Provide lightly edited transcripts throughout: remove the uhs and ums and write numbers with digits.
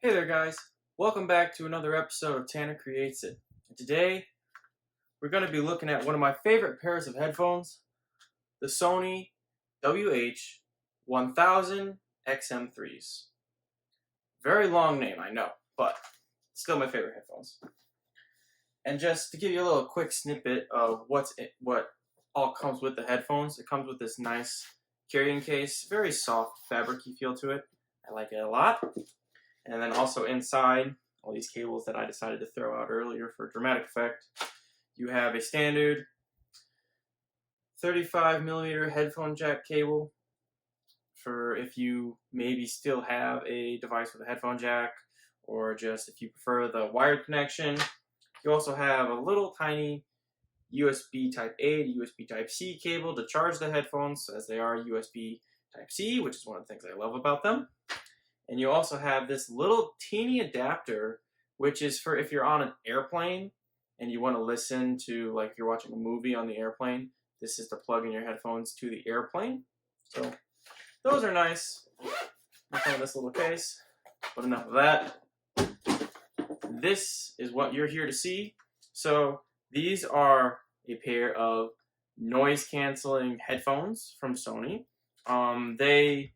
Hey there guys, welcome back to another episode of Tanner Creates It. And today we're going to be looking at one of my favorite pairs of headphones, the Sony WX-1000M3's. Very long name, I know, but still my favorite headphones. And just to give you a little quick snippet of what all comes with the headphones, it comes with this nice carrying case, very soft fabric-y feel to it. I like it a lot. And then also inside, all these cables that I decided to throw out earlier for dramatic effect, you have a standard 35mm headphone jack cable for if you maybe still have a device with a headphone jack, or just if you prefer the wired connection. You also have a little tiny USB Type A to USB Type C cable to charge the headphones, as they are USB Type C, which is one of the things I love about them. And you also have this little teeny adapter, which is for if you're on an airplane and you want to listen to, like, if you're watching a movie on the airplane, this is to plug in your headphones to the airplane. So those are nice. In this little case. But enough of that. This is what you're here to see. So these are a pair of noise canceling headphones from Sony. They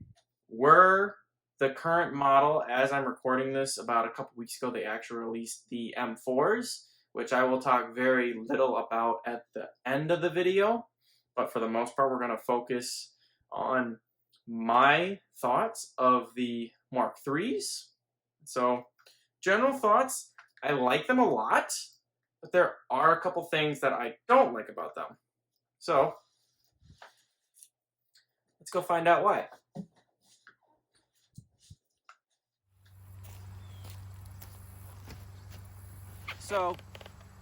were the current model. As I'm recording this, about a couple weeks ago, they actually released the M4's, which I will talk very little about at the end of the video. But for the most part, we're going to focus on my thoughts of the Mark III's. So, general thoughts, I like them a lot, but there are a couple things that I don't like about them. So, let's go find out why. So,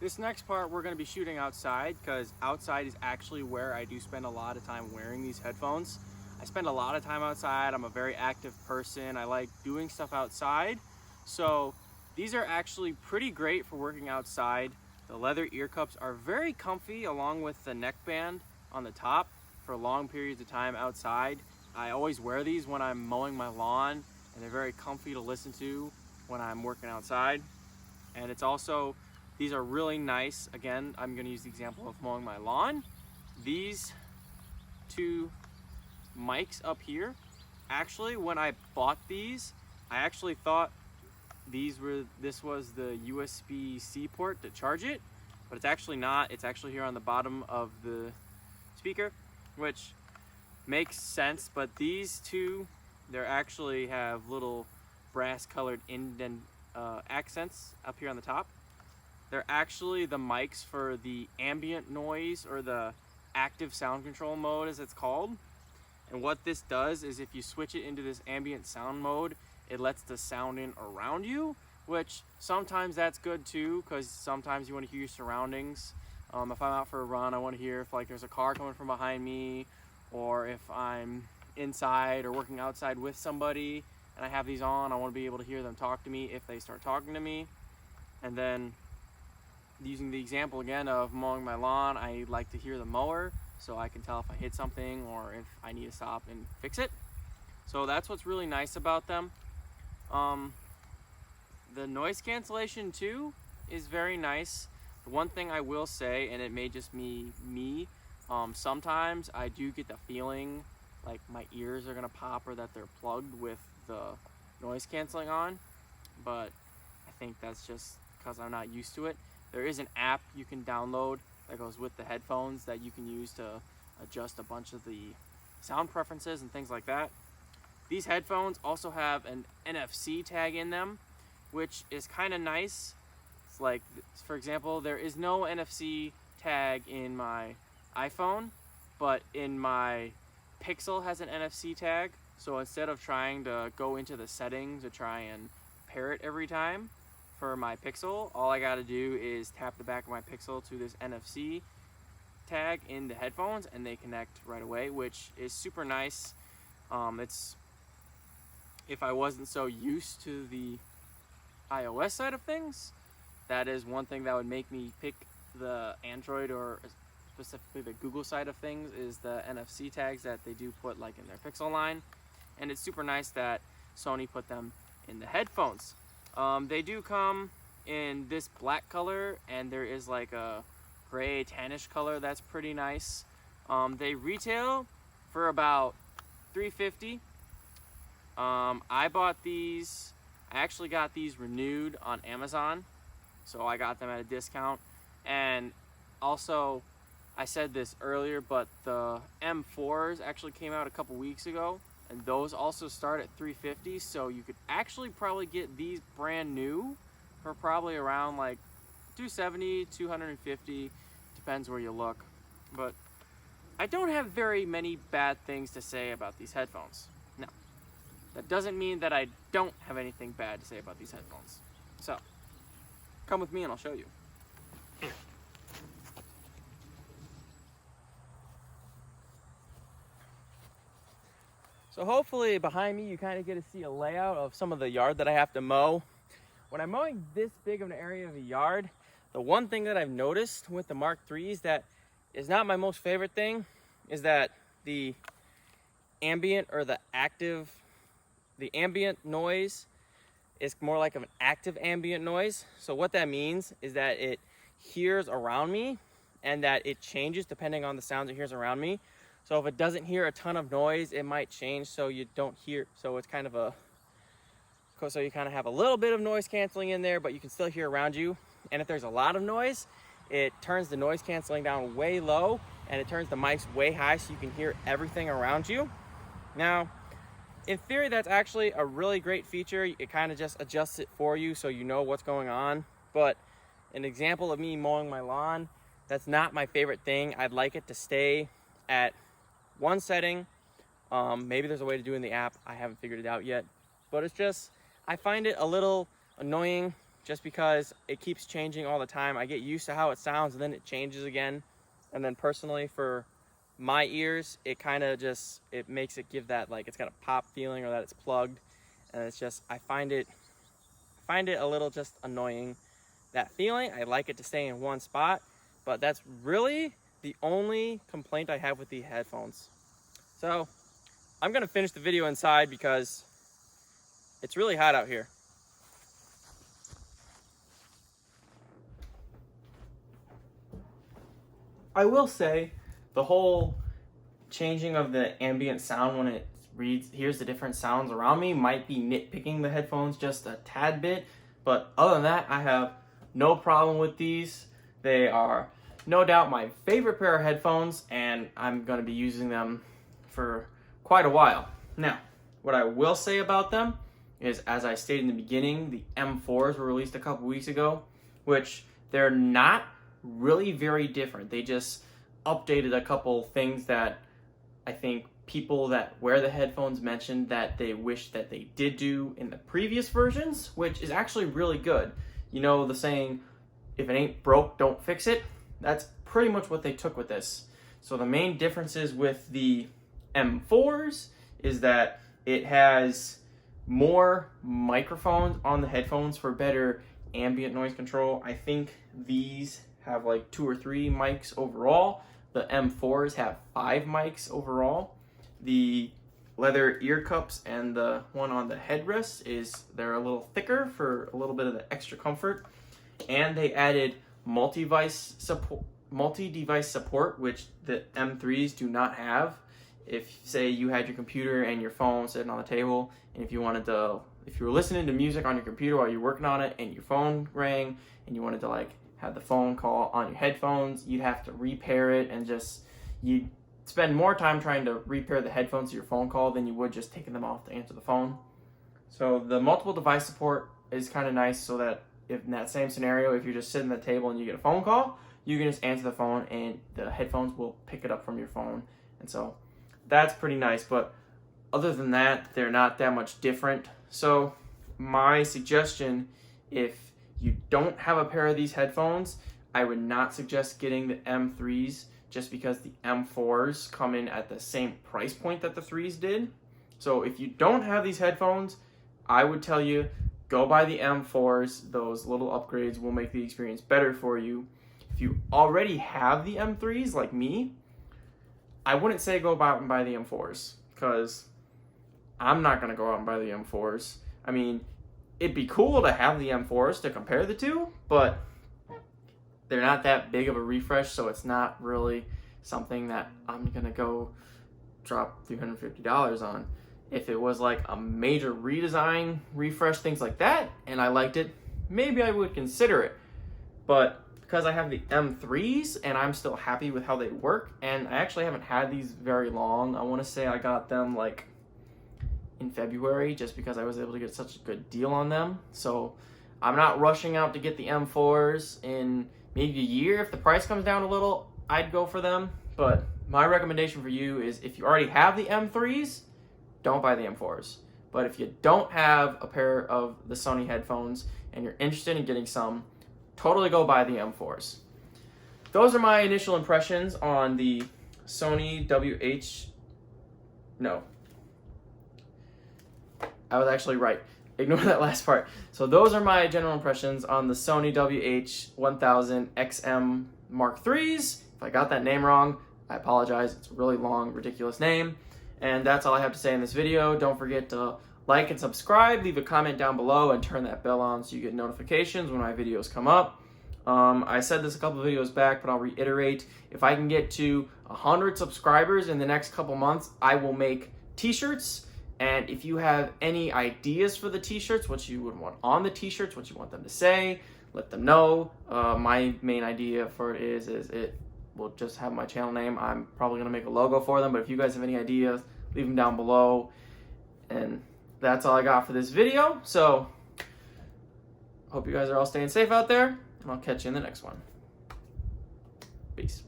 this next part we're going to be shooting outside, because outside is actually where I do spend a lot of time wearing these headphones. I spend a lot of time outside. I'm a very active person. I like doing stuff outside. So these are actually pretty great for working outside. The leather ear cups are very comfy, along with the neckband on the top for long periods of time outside. I always wear these when I'm mowing my lawn, and they're very comfy to listen to when I'm working outside. And it's also, these are really nice. Again, I'm going to use the example of mowing my lawn. These two mics up here, actually, when I bought these, I actually thought this was the USB-C port to charge it, but it's actually not. It's actually here on the bottom of the speaker, which makes sense. But these two, they actually have little brass colored accents up here on the top. They're actually the mics for the ambient noise, or the active sound control mode as it's called. And what this does is, if you switch it into this ambient sound mode, it lets the sound in around you, which sometimes that's good too, because sometimes you want to hear your surroundings. If I'm out for a run, I want to hear if, like, there's a car coming from behind me, or if I'm inside or working outside with somebody and I have these on, I want to be able to hear them talk to me if they start talking to me. And then, using the example again of mowing my lawn, I like to hear the mower, so I can tell if I hit something or if I need to stop and fix it. So that's what's really nice about them. The noise cancellation too is very nice. The one thing I will say, and it may just be me, sometimes I do get the feeling like my ears are gonna pop, or that they're plugged with the noise canceling on, but I think that's just because I'm not used to it. There is an app you can download that goes with the headphones that you can use to adjust a bunch of the sound preferences and things like that. These headphones also have an NFC tag in them, which is kind of nice. It's like, for example, there is no NFC tag in my iPhone, but in my Pixel has an NFC tag. So instead of trying to go into the settings to try and pair it every time for my Pixel, all I got to do is tap the back of my Pixel to this NFC tag in the headphones, and they connect right away, which is super nice. If I wasn't so used to the iOS side of things, that is one thing that would make me pick the Android, or specifically the Google side of things, is the NFC tags that they do put, like, in their Pixel line. And it's super nice that Sony put them in the headphones. They do come in this black color, and there is like a gray tannish color that's pretty nice. They retail for about $350. I bought these, I actually got these renewed on Amazon, so I got them at a discount. And also, I said this earlier, but the M4s actually came out a couple weeks ago, and those also start at $350, so you could actually probably get these brand new for probably around like $270, $250, depends where you look. But I don't have very many bad things to say about these headphones. Now, that doesn't mean that I don't have anything bad to say about these headphones. So, come with me and I'll show you. Here. So hopefully behind me you kind of get to see a layout of some of the yard that I have to mow. When I'm mowing this big of an area of a yard, the one thing that I've noticed with the Mark III's that is not my most favorite thing is that the ambient or the ambient noise is more like an active ambient noise. So what that means is that it hears around me and that it changes depending on the sounds it hears around me. So if it doesn't hear a ton of noise, it might change so you don't hear, so it's kind of so you kind of have a little bit of noise canceling in there, but you can still hear around you. And if there's a lot of noise, it turns the noise canceling down way low and it turns the mics way high so you can hear everything around you. Now, in theory, that's actually a really great feature. It kind of just adjusts it for you so you know what's going on. But an example of me mowing my lawn, that's not my favorite thing. I'd like it to stay at one setting. Maybe there's a way to do it in the app. I haven't figured it out yet. But it's just, I find it a little annoying just because it keeps changing all the time. I get used to how it sounds and then it changes again. And then personally for my ears, it kind of just, it makes it give that like it's got a pop feeling or that it's plugged. And it's just, I find it a little just annoying, that feeling. I like it to stay in one spot, but that's really the only complaint I have with the headphones. So I'm gonna finish the video inside because it's really hot out here. I will say the whole changing of the ambient sound when it hears the different sounds around me might be nitpicking the headphones just a tad bit, but other than that, I have no problem with these. They are no doubt my favorite pair of headphones, and I'm going to be using them for quite a while. Now, what I will say about them is, as I stated in the beginning, the M4s were released a couple weeks ago, which they're not really very different. They just updated a couple things that I think people that wear the headphones mentioned that they wish that they did do in the previous versions, which is actually really good. You know the saying, if it ain't broke, don't fix it? That's pretty much what they took with this. So the main differences with the M4s is that it has more microphones on the headphones for better ambient noise control. I think these have like 2 or 3 mics overall. The M4s have 5 mics overall. The leather ear cups and the one on the headrest they're a little thicker for a little bit of the extra comfort. And they added multi-device support, which the M3s do not have. If, say, you had your computer and your phone sitting on the table, and if you were listening to music on your computer while you're working on it and your phone rang and you wanted to like have the phone call on your headphones, you'd have to repair it, and you'd spend more time trying to repair the headphones to your phone call than you would just taking them off to answer the phone. So the multiple device support is kind of nice, so that if in that same scenario, if you're just sitting at the table and you get a phone call, you can just answer the phone and the headphones will pick it up from your phone. And so that's pretty nice, but other than that, they're not that much different. So my suggestion, if you don't have a pair of these headphones, I would not suggest getting the M3s, just because the M4s come in at the same price point that the 3s did. So if you don't have these headphones, I would tell you, go buy the M4s. Those little upgrades will make the experience better for you. If you already have the M3s, like me, I wouldn't say go out and buy the M4s, because I'm not going to go out and buy the M4s. I mean, it'd be cool to have the M4s to compare the two, but they're not that big of a refresh, so it's not really something that I'm gonna go drop $350 on. If it was like a major redesign, refresh, things like that, and I liked it, maybe I would consider it. But because I have the M3's and I'm still happy with how they work, and I actually haven't had these very long. I want to say I got them like in February just because I was able to get such a good deal on them. So I'm not rushing out to get the M4s. In maybe a year, if the price comes down a little, I'd go for them. But my recommendation for you is if you already have the M3's, don't buy the M4s. But if you don't have a pair of the Sony headphones and you're interested in getting some, totally go buy the M4s. Those are my initial impressions on the Sony No. I was actually right. Ignore that last part. So those are my general impressions on the Sony WX-1000M3's. If I got that name wrong, I apologize. It's a really long, ridiculous name. And that's all I have to say in this video. Don't forget to like and subscribe, leave a comment down below, and turn that bell on so you get notifications when my videos come up. I said this a couple of videos back, but I'll reiterate. If I can get to 100 subscribers in the next couple months, I will make t-shirts. And if you have any ideas for the t-shirts, what you would want on the t-shirts, what you want them to say, let them know. My main idea for it is it will just have my channel name. I'm probably going to make a logo for them, but if you guys have any ideas, leave them down below. And that's all I got for this video. So, hope you guys are all staying safe out there, and I'll catch you in the next one. Peace.